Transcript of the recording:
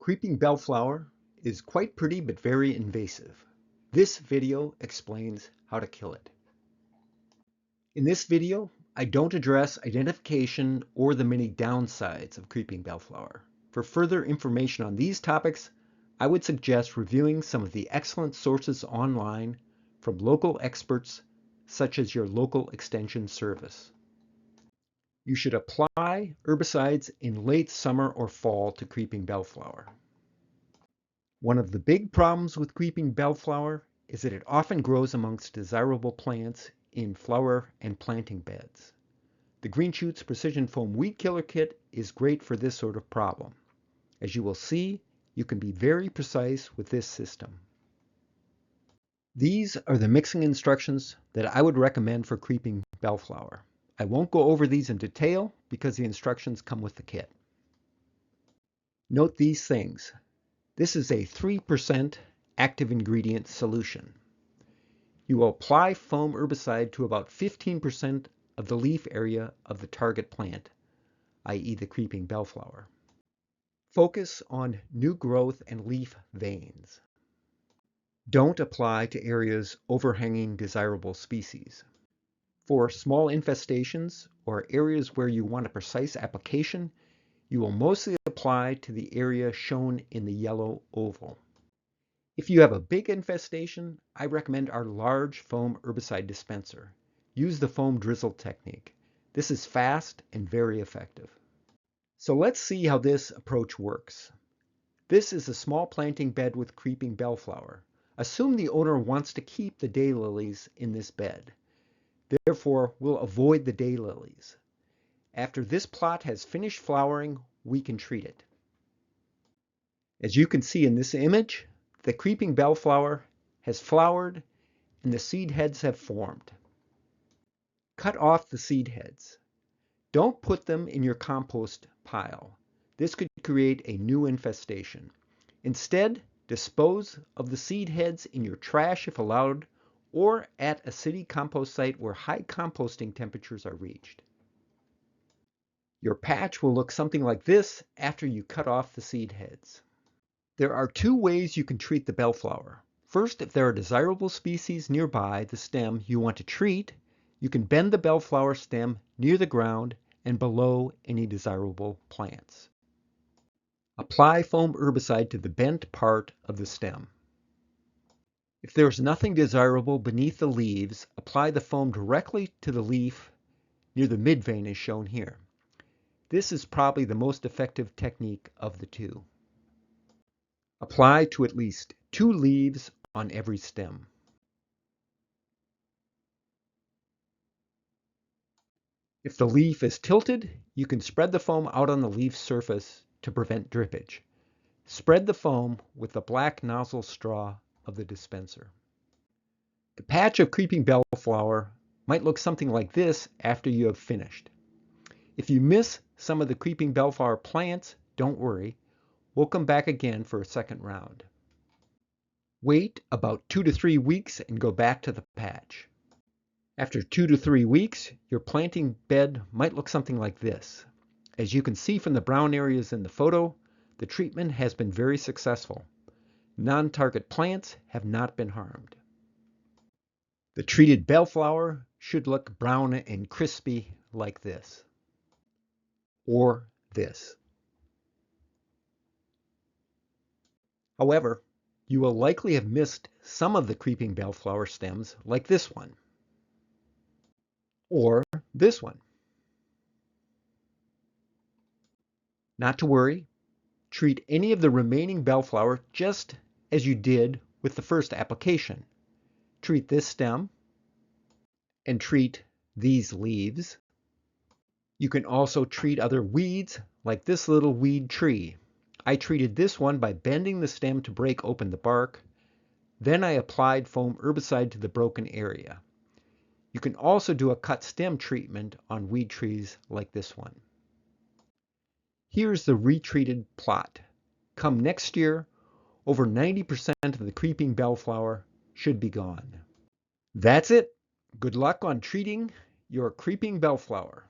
Creeping bellflower is quite pretty but very invasive. This video explains how to kill it. In this video, I don't address identification or the many downsides of creeping bellflower. For further information on these topics, I would suggest reviewing some of the excellent sources online from local experts such as your local extension service. You should apply herbicides in late summer or fall to creeping bellflower. One of the big problems with creeping bellflower is that it often grows amongst desirable plants in flower and planting beds. The Green Shoots Precision Foam Weed Killer Kit is great for this sort of problem. As you will see, you can be very precise with this system. These are the mixing instructions that I would recommend for creeping bellflower. I won't go over these in detail because the instructions come with the kit. Note these things. This is a 3% active ingredient solution. You will apply foam herbicide to about 15% of the leaf area of the target plant, i.e. the creeping bellflower. Focus on new growth and leaf veins. Don't apply to areas overhanging desirable species. For small infestations or areas where you want a precise application, you will mostly apply to the area shown in the yellow oval. If you have a big infestation, I recommend our Large Foam Herbicide dispenser. Use the foam drizzle technique. This is fast and very effective. So let's see how this approach works. This is a small planting bed with creeping bellflower. Assume the owner wants to keep the daylilies in this bed. Therefore, we'll avoid the daylilies. After this plot has finished flowering, we can treat it. As you can see in this image, the creeping bellflower has flowered and the seed heads have formed. Cut off the seed heads. Don't put them in your compost pile. This could create a new infestation. Instead, dispose of the seed heads in your trash if allowed, or at a city compost site where high composting temperatures are reached. Your patch will look something like this after you cut off the seed heads. There are two ways you can treat the bellflower. First, if there are desirable species nearby the stem you want to treat, you can bend the bellflower stem near the ground and below any desirable plants. Apply foam herbicide to the bent part of the stem. If there is nothing desirable beneath the leaves, apply the foam directly to the leaf near the midvein as shown here. This is probably the most effective technique of the two. Apply to at least 2 leaves on every stem. If the leaf is tilted, you can spread the foam out on the leaf surface to prevent drippage. Spread the foam with the black nozzle straw of the dispenser. The patch of creeping bellflower might look something like this after you have finished. If you miss some of the creeping bellflower plants, don't worry. We'll come back again for a second round. Wait about 2 to 3 weeks and go back to the patch. After 2 to 3 weeks, your planting bed might look something like this. As you can see from the brown areas in the photo, the treatment has been very successful. Non-target plants have not been harmed. The treated bellflower should look brown and crispy like this, or this. However, you will likely have missed some of the creeping bellflower stems like this one, or this one. Not to worry, treat any of the remaining bellflower just as you did with the first application. Treat this stem and treat these leaves. You can also treat other weeds like this little weed tree. I treated this one by bending the stem to break open the bark. Then I applied foam herbicide to the broken area. You can also do a cut stem treatment on weed trees like this one. Here's the retreated plot. Come next year, over 90% of the creeping bellflower should be gone. That's it. Good luck on treating your creeping bellflower.